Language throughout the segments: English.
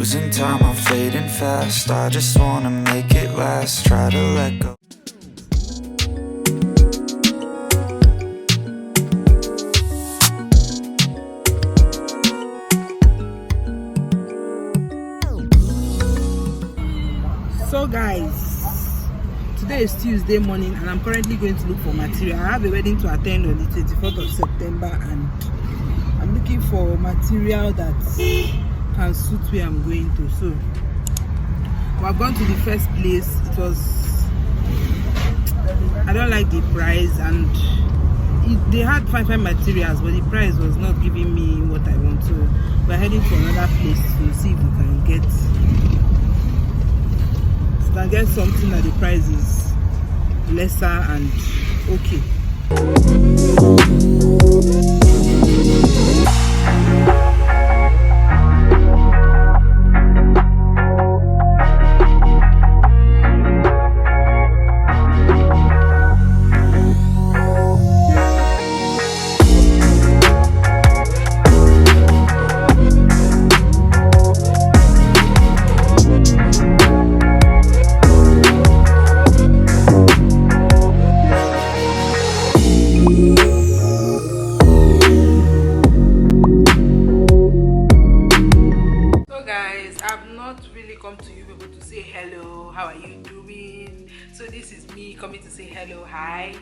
Losing time, I'm fading fast. I just wanna make it last. Try to let go. So guys, today is Tuesday morning and I'm currently going to look for material. I have a wedding to attend on the 24th of September and I'm looking for material that can suit where I'm going to. So I've gone to the first place. I don't like the price, and they had fine materials, but the price was not giving me what I want. So we're heading to another place to see if we can get something that the price is lesser and okay. To you people to say hello, how are you doing? So this is me coming to say hello, hi,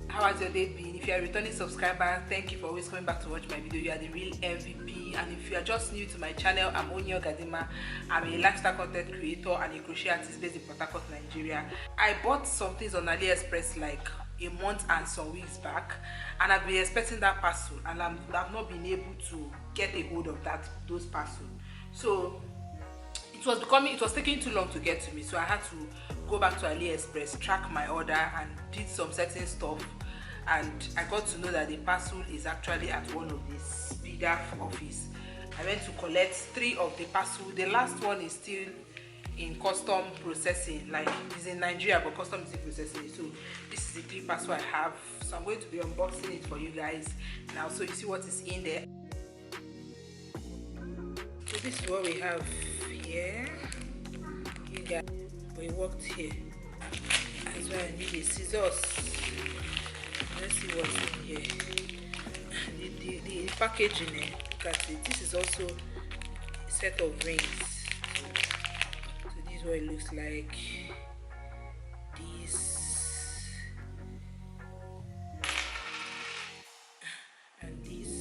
how has your day been? If you are a returning subscriber, thank you for always coming back to watch my video. You are the real MVP. And if you are just new to my channel, I'm 𝦸Gadima. I'm a lifestyle content creator and a crochet artist based in Port Harcourt, Nigeria. I bought some things on AliExpress like a month and some weeks back, and I've been expecting that parcel, and I've not been able to get a hold of those parcels. So it was taking too long to get to me, so I had to go back to AliExpress, track my order and did some certain stuff, and I got to know that the parcel is actually at one of these bigger office. I went to collect 3 of the parcel. The last one is still in custom processing, like it's in Nigeria but custom is in processing. So this is the 3 parcel I have, so I'm going to be unboxing it for you guys now so you see what is in there. So this is what we have here. You guys, we worked here. That's why I need a scissors. Let's see what's in here. The packaging, look at it. This is also a set of rings. So this is what it looks like. This and this.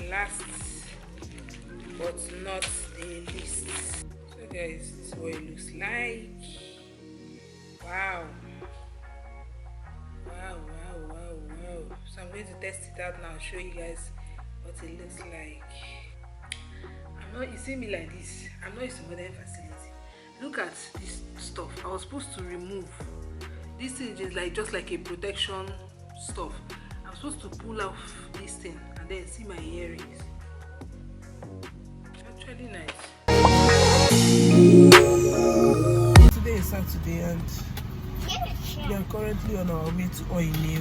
Last but not the least, so guys, this is what it looks like. Wow. So I'm going to test it out now, show you guys what it looks like. You see me like this, I'm not used to modern facility. Look at this stuff. I was supposed to remove this thing, is just like a protection stuff. I'm supposed to pull off this thing and then see my earrings. It's actually nice. Today is Saturday and we are currently on our way to 𝦸Say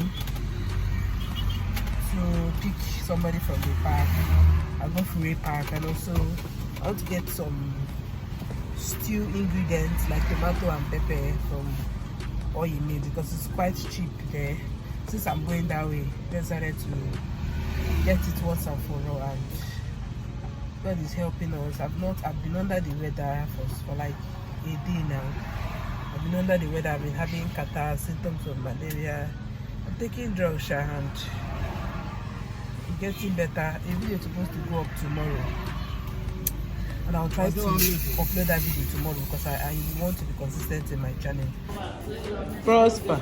to pick somebody from the park. I go for a park, and also I want to get some stew ingredients like tomato and pepper from 𝦸Say because it's quite cheap there. Since I'm going that way, I decided to get it once and for all, and God is helping us. I've been under the weather for like a day now. I've been under the weather. I've been having catarrh, symptoms of malaria. I'm taking drugs and getting better. A video is supposed to go up tomorrow, and I'll try to upload that video tomorrow because I want to be consistent in my channel. Prosper.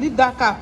Leave that cap.